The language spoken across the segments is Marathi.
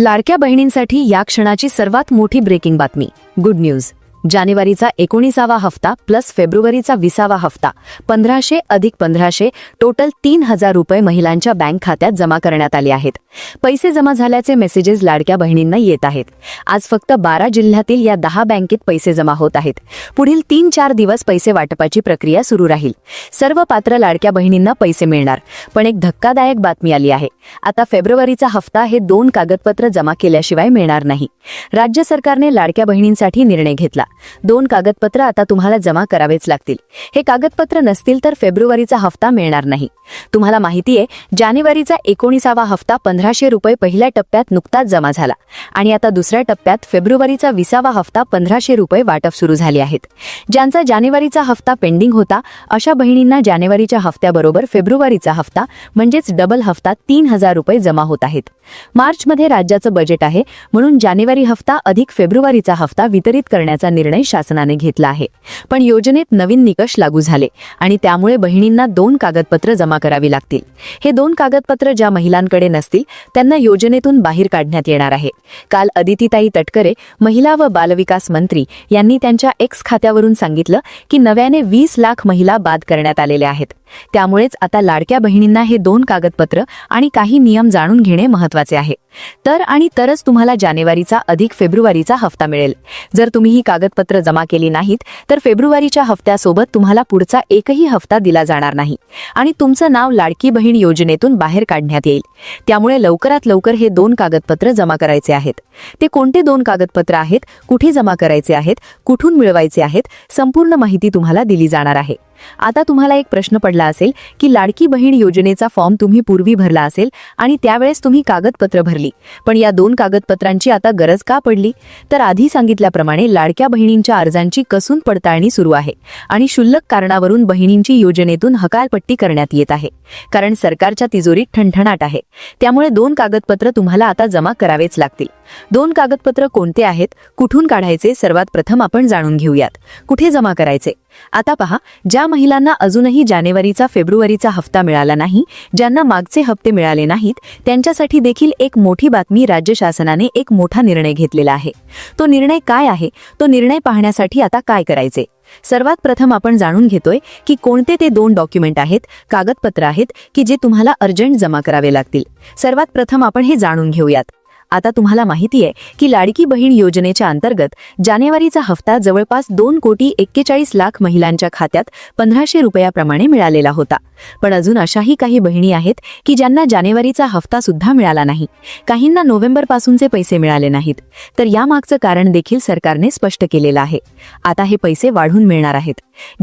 लाडक्या बहिणींसाठी या क्षणाची सर्वात मोठी ब्रेकिंग बातमी. Good news. जानेवारीचा 19वा हफ्ता प्लस फेब्रुवारीचा 20वा हफ्ता 1500 अधिक 1500 टोटल 3000 रुपये महिलांच्या बँक खात्यात जमा करण्यात आले आहेत. पैसे जमा झाल्याचे मेसेजेस लाडक्या बहिणींना येत आहेत. आज फक्त 12 जिल्ह्यातील या 10 बँकेत पैसे जमा होत आहेत. पुढील 3-4 दिवस पैसे वाटपाची प्रक्रिया सुरू राहील. सर्व पात्र लाडक्या बहिणींना पैसे मिळणार. पण एक धक्कादायक बातमी आली आहे. आता फेब्रुवारीचा हफ्ता हे 2 कागदपत्र जमा केल्याशिवाय मिळणार नाही. राज्य सरकारने लाडक्या बहिणींसाठी निर्णय घेतला. 2 कागदपत्र आता तुम्हाला जमा करावेच लागतील. हे कागदपत्र नसतील तर फेब्रुवारीचा हफ्ता मिळणार नाही. तुम्हाला माहिती आहे, जानेवारीचा 19वा हफ्ता 1500 रुपये पहिल्या टप्प्यात नुकताच जमा झाला आणि आता दुसऱ्या टप्प्यात फेब्रुवारीचा 20वा हफ्ता 1500 रुपये वाटप सुरू झाले आहेत. ज्यांचा जानेवारीचा हफ्ता पेंडिंग होता अशा बहिणींना जानेवारीच्या हफ्त्याबरोबर फेब्रुवारीचा हफ्ता म्हणजेच डबल हफ्ता 3000 रुपये जमा होत आहेत. मार्चमध्ये राज्याचं बजेट आहे, म्हणून जानेवारी हफ्ता अधिक फेब्रुवारीचा हफ्ता वितरित करण्याचा निर्णय शासनाने घेतला आहे. पण योजनेत नवीन निकष लागू झाले आणि त्यामुळे बहिणींना 2 कागदपत्र जमा करावी लागतील. हे 2 कागदपत्र ज्या महिलांकडे नसतील त्यांना योजनेतून बाहेर काढण्यात येणार आहे. काल अदितीताई तटकरे, महिला व बालविकास मंत्री यांनी त्यांच्या एक्स खात्यावरून सांगितलं की नव्याने 20 लाख महिला बाद करण्यात आलेल्या आहेत. त्यामुळेच आता लाडक्या बहिणींना हे 2 कागदपत्र आणि काही नियम जाणून घेणे महत्त्वाचे आहे. तरच तुम्हाला जानेवारीचा अधिक फेब्रुवारीचा हफ्ता मिळेल. जर तुम्ही ही कागदपत्र जमा केली नाहीत तर फेब्रुवारीच्या हफ्त्यासोबत तुम्हाला पुढचा एकही हफ्ता दिला जाणार नाही आणि तुमचं नाव लाडकी बहीण योजनेतून बाहेर काढण्यात येईल. त्यामुळे लवकरात लवकर हे 2 कागदपत्र जमा करायचे आहेत. ते कोणते 2 कागदपत्र आहेत, कुठे जमा करायचे आहेत, कुठून मिळवायचे आहेत, संपूर्ण माहिती तुम्हाला दिली जाणार आहे. आता तुम्हाला एक प्रश्न पडला असेल की लाडकी बहीण योजनेचा फॉर्म तुम्ही पूर्वी भरला असेल आणि त्यावेळेस तुम्ही कागदपत्र भरली, पण या 2 कागदपत्रांची आता गरज का पडली? तर आधी सांगितल्याप्रमाणे लाडक्या बहिणींच्या अर्जांची कसून पडताळणी सुरू आहे आणि क्षुल्लक कारणावरून बहिणींची योजनेतून हकालपट्टी करण्यात येत आहे. कारण सरकारच्या तिजोरीत ठणठणाट आहे. त्यामुळे 2 कागदपत्र तुम्हाला आता जमा करावेच लागतील. 2 कागदपत्र कोणते आहेत, कुठून काढायचे, सर्वात प्रथम आपण जाणून घेऊयात. कुठे जमा करायचे? आता पहा, ज्या महिलांना अजूनही जानेवारीचा फेब्रुवारीचा हफ्ता मिळाला नाही, ज्यांना मागचे हप्ते मिळाले नाहीत, त्यांच्यासाठी देखील एक मोठी बातमी. राज्य शासनाने एक मोठा निर्णय घेतलेला आहे. तो निर्णय काय आहे? तो निर्णय पाहण्यासाठी आता काय करायचे? सर्वात प्रथम आपण जाणून घेतोय की कोणते ते 2 डॉक्युमेंट आहेत, कागदपत्र आहेत की जे तुम्हाला अर्जंट जमा करावे लागतील. सर्वात प्रथम आपण हे जाणून घेऊयात. आता तुम्हाला माहिती आहे की लाडकी बहीण योजनेच्या अंतर्गत जानेवारीचा हफ्ता जवळपास 2,41,00,000 महिलांच्या खात्यात 1500 रुपयाप्रमाणे मिळालेला होता. पण अजून अशाही काही बहिणी आहेत की ज्यांना जानेवारीचा हफ्ता सुद्धा मिळाला नाही. काहींना नोव्हेंबरपासूनचे पैसे मिळाले नाहीत. तर यामागचं कारण देखील सरकारने स्पष्ट केलेलं आहे. आता हे पैसे वाढून मिळणार आहेत.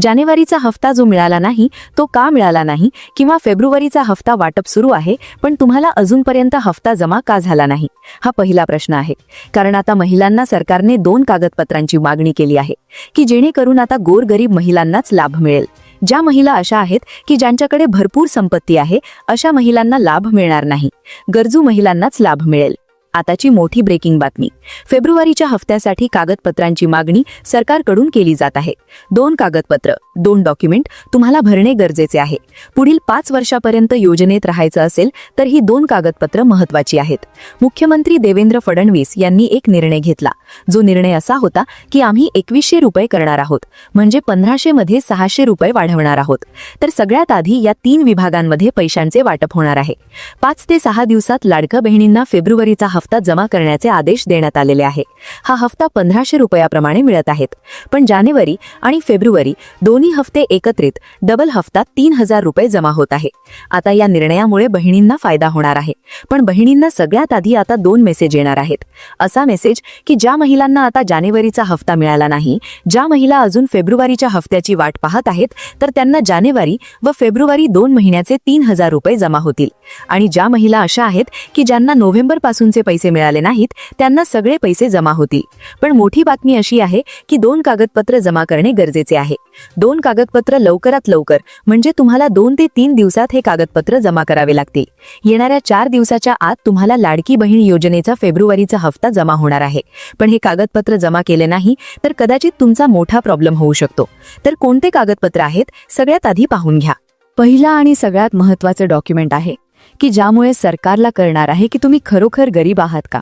जानेवारीचा हफ्ता जो मिळाला नाही तो का मिळाला नाही, किंवा फेब्रुवारीचा हफ्ता वाटप सुरू आहे पण तुम्हाला अजूनपर्यंत हफ्ता जमा का झाला नाही, हा पहिला प्रश्न आहे. कारण आता महिलांना सरकारने 2 कागदपत्रांची मागणी केली आहे की जेणेकरून आता गोरगरीब महिलांनाच लाभ मिळेल. ज्या महिला अशा आहेत की ज्यांच्याकडे भरपूर संपत्ती आहे अशा महिलांना लाभ मिळणार नाही. गरजू महिलांनाच लाभ मिळेल. आताची मोठी ब्रेकिंग बातमी. फेब्रुवारीच्या हफ्त्यासाठी कागदपत्रांची मागणी सरकारकडून केली जात आहे. 2 कागदपत्र, 2 डॉक्युमेंट तुम्हाला भरणे गरजेचे आहे. पुढील 5 वर्षापर्यंत योजनेत राहायचं असेल तर ही 2 कागदपत्र महत्त्वाची आहेत. मुख्यमंत्री देवेंद्र फडणवीस यांनी एक निर्णय घेतला. जो निर्णय असा होता की आम्ही 2100 रुपये करणार आहोत, म्हणजे 1500 मध्ये 600 रुपये वाढवणार आहोत. तर सगळ्यात आधी या 3 विभागांमध्ये पैशांचे वाटप होणार आहे. 5 ते 6 दिवसात लाडक्या बहिणींना फेब्रुवारीचा हफ्ता जमा करण्याचे आदेश देण्यात आलेले आहे. हा हफ्ता 1500 रुपयाप्रमाणे मिळत आहेत. पण जानेवारी आणि फेब्रुवारी दोन्ही हफ्ते एकत्रित डबल हफ्ता 3000 रुपये जमा होत आहे. आता या निर्णयामुळे बहिणींना फायदा होणार आहे. पण बहिणींना सगळ्यात आधी आता 2 मेसेज येणार आहेत. असा मेसेज की ज्या महिलांना आता जानेवारीचा हफ्ता मिळाला नाही, ज्या महिला अजून फेब्रुवारीच्या हफ्त्याची वाट पाहत आहेत, तर त्यांना जानेवारी व फेब्रुवारी 2 महिन्याचे 3000 रुपये जमा होतील. आणि ज्या महिला अशा आहेत की ज्यांना नोव्हेंबर पासूनचे पैसे मिळाले नाहीत त्यांना सगळे पैसे जमा होतील. पण मोठी बातमी अशी आहे की 2 कागदपत्र जमा करणे गरजेचे आहे. 2 कागदपत्र लवकरात लवकर, म्हणजे तुम्हाला 2 ते 3 दिवसात हे कागदपत्र जमा करावे लागतील. येणाऱ्या 4 दिवसाच्या आत तुम्हाला लाडकी बहीण योजनेचा फेब्रुवारीचा हफ्ता जमा होणार आहे. पण हे कागदपत्र जमा केले नाही तर कदाचित तुमचा मोठा प्रॉब्लेम होऊ शकतो. तर कोणते कागदपत्र आहेत, सगळ्यात आधी पाहून घ्या. पहिला आणि सगळ्यात महत्त्वाचं डॉक्युमेंट आहे की ज्यामुळे सरकारला कळणार आहे की तुम्ही खरोखर गरीब आहात का.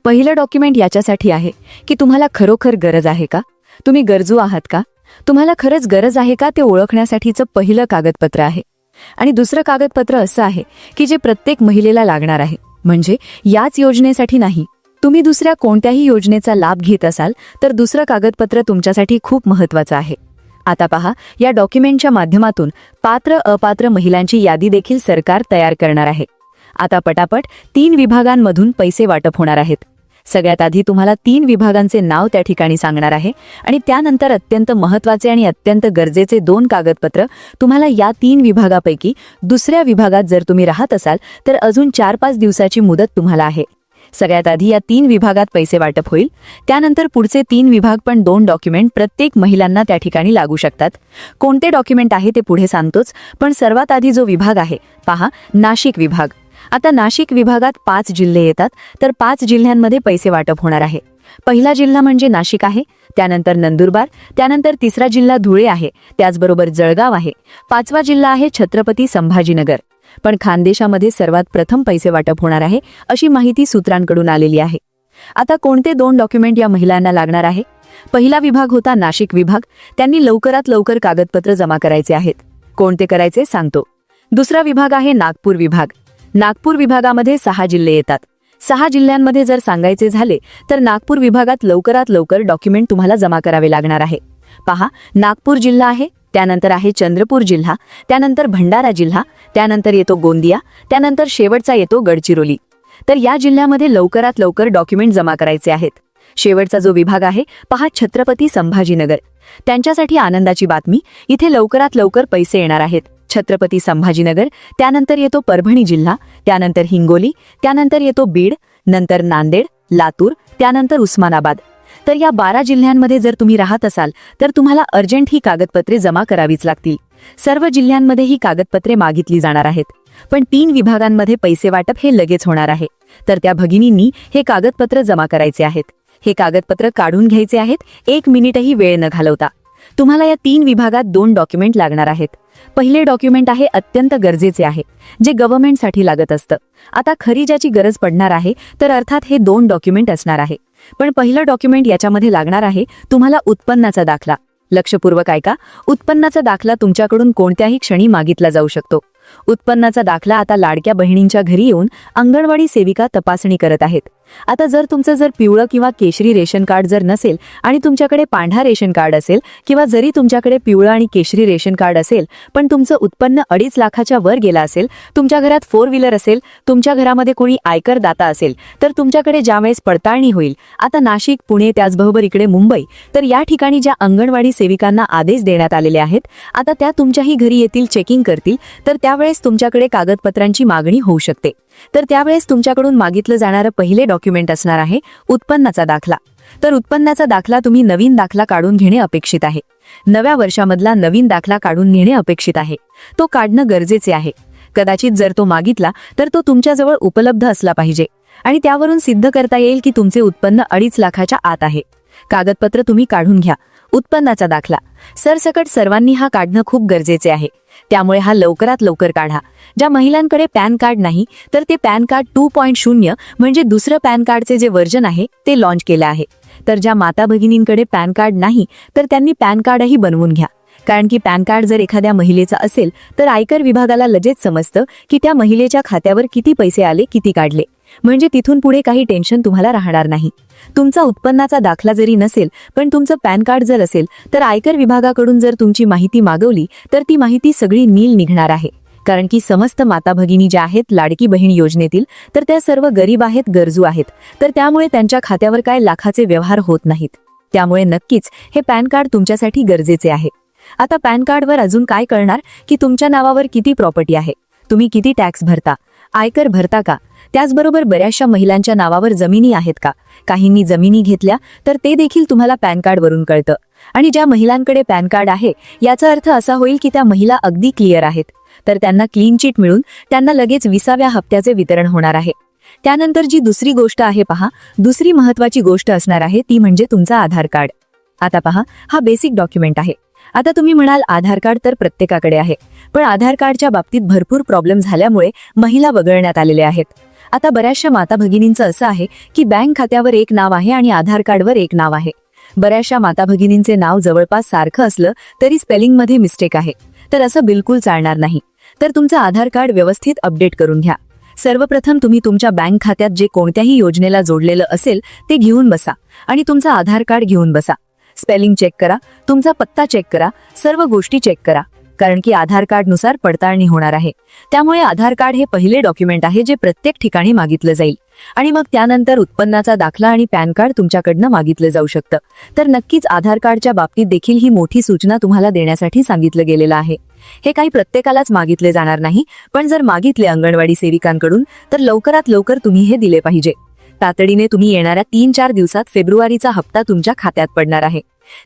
पहिलं डॉक्युमेंट याच्यासाठी आहे की तुम्हाला खरोखर गरज आहे का, तुम्ही गरजू आहात का, तुम्हाला खरंच गरज आहे का ते ओळखण्यासाठीचं पहिलं कागदपत्र आहे. आणि दुसरं कागदपत्र असं आहे की जे प्रत्येक महिलेला लागणार आहे. म्हणजे याच योजनेसाठी नाही, तुम्ही दुसऱ्या कोणत्याही योजनेचा लाभ घेत असाल तर दुसरं कागदपत्र तुमच्यासाठी खूप महत्त्वाचं आहे. आता पहा, या डॉक्युमेंटच्या माध्यमातून पात्र अपात्र महिलांची यादी देखील सरकार तयार करणार आहे. आता पटापट 3 विभागांमधून पैसे वाटप होणार आहेत. सगळ्यात आधी तुम्हाला 3 विभागांचे नाव त्या ठिकाणी सांगणार आहे आणि त्यानंतर अत्यंत महत्त्वाचे आणि अत्यंत गरजेचे 2 कागदपत्र तुम्हाला या 3 विभागापैकी दुसऱ्या विभागात जर तुम्ही राहत असाल तर अजून 4-5 दिवसाची मुदत तुम्हाला आहे. सगळ्यात आधी या 3 विभागात पैसे वाटप होईल. त्यानंतर पुढचे 3 विभाग पण 2 डॉक्युमेंट प्रत्येक महिलांना त्या ठिकाणी लागू शकतात. कोणते डॉक्युमेंट आहे ते पुढे सांगतोच, पण सर्वात आधी जो विभाग आहे पहा, नाशिक विभाग. आता नाशिक विभागात 5 जिल्हे येतात, तर 5 जिल्ह्यांमध्ये पैसे वाटप होणार आहे. पहिला जिल्हा म्हणजे नाशिक आहे, त्यानंतर नंदुरबार, त्यानंतर तिसरा जिल्हा धुळे आहे, त्याचबरोबर जळगाव आहे, 5वा जिल्हा आहे छत्रपती संभाजीनगर. पण खानदेशामध्ये सर्वात प्रथम पैसे वाटप होणार आहे अशी माहिती सूत्रांकडून आलेली आहे. आता कोणते 2 डॉक्युमेंट या महिलांना लागणार आहे? पहिला विभाग होता नाशिक विभाग. त्यांनी लवकरात लवकर कागदपत्र जमा करायचे आहेत. कोणते करायचे सांगतो. दुसरा विभाग आहे नागपूर विभाग. नागपूर विभागामध्ये 6 जिल्हे येतात. 6 जिल्ह्यांमध्ये जर सांगायचे झाले तर नागपूर विभागात लवकरात लवकर डॉक्युमेंट तुम्हाला जमा करावे लागणार आहे. पहा, नागपूर जिल्हा आहे, त्यानंतर आहे चंद्रपूर जिल्हा, त्यानंतर भंडारा जिल्हा, त्यानंतर येतो गोंदिया, त्यानंतर शेवटचा येतो गडचिरोली. तर या जिल्ह्यामध्ये लवकरात लवकर डॉक्युमेंट जमा करायचे आहेत. शेवटचा जो विभाग आहे पहा, छत्रपती संभाजीनगर. त्यांच्यासाठी आनंदाची बातमी, इथे लवकरात लवकर पैसे येणार आहेत. छत्रपती संभाजीनगर, त्यानंतर येतो परभणी जिल्हा, त्यानंतर हिंगोली, त्यानंतर येतो बीड, नंतर नांदेड, लातूर, त्यानंतर उस्मानाबाद. तर या 12 जिल्ह्यांमध्ये जर तुम्ही राहत असाल तर तुम्हाला अर्जंट ही कागदपत्रे जमा करावीच लागतील. सर्व जिल्ह्यांमध्ये ही कागदपत्रे मागितली जाणार आहेत. पण 3 विभागांमध्ये पैसे वाटप हे लगेच होणार आहे. तर त्या भगिनींनी हे कागदपत्र जमा करायचे आहेत. हे कागदपत्र काढून घ्यायचे आहेत, 1 मिनिटही वेळ न घालवता. तुम्हाला या 3 विभागात 2 डॉक्युमेंट लागणार आहेत. पहिले डॉक्युमेंट आहे अत्यंत गरजेचे आहे, जे गव्हर्नमेंटसाठी लागत असतं. आता खरी ज्याची गरज पडणार आहे तर अर्थात हे 2 डॉक्युमेंट असणार आहे. पण पहिलं डॉक्युमेंट याच्यामध्ये लागणार आहे तुम्हाला उत्पन्नाचा दाखला. लक्षपूर्वक ऐका, उत्पन्नाचा दाखला तुमच्याकडून कोणत्याही क्षणी मागितला जाऊ शकतो. उत्पन्नाचा दाखला आता लाडक्या बहिणींच्या घरी येऊन अंगणवाडी सेविका तपासणी करत आहेत. आता जर तुमचं पिवळं किंवा केशरी रेशन कार्ड जर नसेल आणि तुमच्याकडे पांढरा रेशन कार्ड असेल, किंवा जरी तुमच्याकडे पिवळं आणि केशरी रेशन कार्ड असेल पण तुमचं उत्पन्न 2.5 लाखाच्या वर गेला असेल, तुमच्या घरात 4 व्हीलर असेल, तुमच्या घरामध्ये कोणी आयकर दाता असेल, तर तुमच्याकडे ज्यावेळेस पडताळणी होईल, आता नाशिक, पुणे, त्याचबरोबर इकडे मुंबई, तर या ठिकाणी ज्या अंगणवाडी सेविकांना आदेश देण्यात आलेले आहेत, आता त्या तुमच्याही घरी येतील, चेकिंग करतील. तर त्यावेळेस तुमच्याकडे कागदपत्रांची मागणी होऊ शकते. तर त्यावेळेस तुमच्याकडून मागितलं जाणारं पहिले डॉक्युमेंट असणार आहे उत्पन्नाचा दाखला. तर उत्पन्नाचा दाखला तुम्ही नवीन दाखला काढून घेणे अपेक्षित आहे. नव्या वर्षामधला नवीन दाखला काढून घेणे अपेक्षित आहे. तो काढणं गरजेचे आहे. कदाचित जर तो मागितला तर तो तुमच्याजवळ उपलब्ध असला पाहिजे आणि त्यावरून सिद्ध करता येईल की तुमचे उत्पन्न 2.5 लाखाच्या आत आहे. कागदपत्र तुम्ही काढून घ्या. उत्पन्नाचा दाखला सरसकट सर्वांनी हा काढणं खूप गरजेचे आहे. त्यामुळे हा लवकरात लवकर काढा. ज्या महिलांकडे पॅन कार्ड नाही तर ते पॅन कार्ड 2.0 म्हणजे दुसरं पॅन कार्डचे जे व्हर्जन आहे ते लॉन्च केलं आहे. तर ज्या माता भगिनींकडे पॅन कार्ड नाही तर त्यांनी पॅन कार्डही बनवून घ्या. कारण की पॅन कार्ड जर एखाद्या महिलेचा असेल तर आयकर विभागाला लगेच समजतं की त्या महिलेच्या खात्यावर किती पैसे आले, किती काढले. म्हणजे तिथून पुढे काही टेन्शन तुम्हाला राहणार नाही. तुमचा उत्पन्नाचा दाखला जरी नसेल पण तुमचं पॅन कार्ड जर असेल तर आयकर विभागाकडून जर तुमची माहिती मागवली तर ती माहिती सगळी नील निघणार आहे. कारण की समस्त माता भगिनी ज्या आहेत लाडकी बहीण योजनेतील, तर त्या सर्व गरीब आहेत, गरजू आहेत. तर त्यामुळे त्यांच्या खात्यावर काय लाखाचे व्यवहार होत नाहीत. त्यामुळे नक्कीच हे पॅन कार्ड तुमच्यासाठी गरजेचे आहे. आता पॅन कार्डवर अजून काय कळणार की तुमच्या नावावर किती प्रॉपर्टी आहे, तुम्ही किती टॅक्स भरता, आयकर भरता का, त्याचबरोबर बऱ्याचशा महिलांच्या नावावर जमिनी आहेत का, काहींनी जमिनी घेतल्या तर ते देखील तुम्हाला पॅन कार्डवरून कळतं. आणि ज्या महिलांकडे पॅन कार्ड आहे याचा अर्थ असा होईल की त्या महिला अगदी क्लिअर आहेत. तर त्यांना क्लीन चिट मिळून त्यांना लगेच 20व्या हप्त्याचे वितरण होणार आहे. त्यानंतर जी दुसरी गोष्ट आहे पहा, दुसरी महत्त्वाची गोष्ट असणार आहे ती म्हणजे तुमचा आधार कार्ड. आता पहा, हा बेसिक डॉक्युमेंट आहे. आता तुम्ही म्हणाल आधार कार्ड तर प्रत्येकाकडे आहे, पण आधार कार्डच्या बाबतीत भरपूर प्रॉब्लेम झाल्यामुळे महिला वगळण्यात आलेल्या आहेत. आता बऱ्याचशा माता भगिनींचं असं आहे की बँक खात्यावर एक नाव आहे आणि आधार कार्डवर एक नाव आहे. बऱ्याचशा माता भगिनींचे नाव जवळपास सारखं असलं तरी स्पेलिंगमध्ये मिस्टेक आहे. तर असं बिलकुल चालणार नाही. तर तुमचं आधार कार्ड व्यवस्थित अपडेट करून घ्या. सर्वप्रथम तुम्ही तुमच्या बँक खात्यात जे कोणत्याही योजनेला जोडलेलं असेल ते घेऊन बसा आणि तुमचं आधार कार्ड घेऊन बसा. स्पेलिंग चेक करा, तुमचा पत्ता चेक करा, सर्व गोष्टी चेक करा, कारण की आधार कार्डनुसार पडताळणी होणार आहे. त्यामुळे आधार कार्ड हे पहिले डॉक्युमेंट आहे जे प्रत्येक ठिकाणी मागितलं जाईल आणि मग त्यानंतर उत्पन्नाचा दाखला आणि पॅन कार्ड तुमच्याकडनं मागितलं जाऊ शकतं. तर नक्कीच आधार कार्डच्या बाबतीत देखील ही मोठी सूचना तुम्हाला देण्यासाठी सांगितलं गेलेलं आहे. हे काही प्रत्येकालाच मागितले जाणार नाही, पण जर मागितले अंगणवाडी सेविकांकडून तर लवकरात लवकर तुम्ही हे दिले पाहिजे. तातडीने तुम्ही येणाऱ्या 3-4 दिवसात फेब्रुवारीचा हप्ता तुमच्या खात्यात पडणार आहे.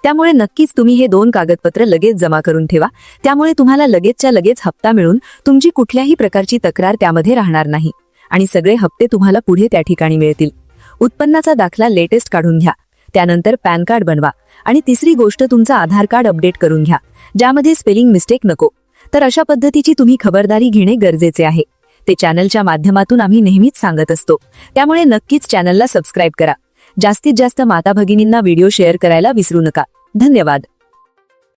त्यामुळे नक्कीच तुम्ही हे 2 कागदपत्र लगेच जमा करून ठेवा. त्यामुळे तुम्हाला लगेचच्या लगेच हप्ता मिळून तुमची कुठल्याही प्रकारची तक्रार त्यामध्ये राहणार नाही आणि सगळे हप्ते तुम्हाला पुढे त्या ठिकाणी मिळतील. उत्पन्नाचा दाखला लेटेस्ट काढून घ्या, त्यानंतर पॅन कार्ड बनवा आणि तिसरी गोष्ट तुमचं आधार कार्ड अपडेट करून घ्या, ज्यामध्ये स्पेलिंग मिस्टेक नको. तर अशा पद्धतीची तुम्ही खबरदारी घेणे गरजेचे आहे. ते चॅनलच्या माध्यमातून आम्ही नेहमीच सांगत असतो. त्यामुळे नक्कीच चॅनलला सबस्क्राईब करा. जास्तीत जास्त माता भगिनींना व्हिडिओ शेअर करायला विसरू नका. धन्यवाद.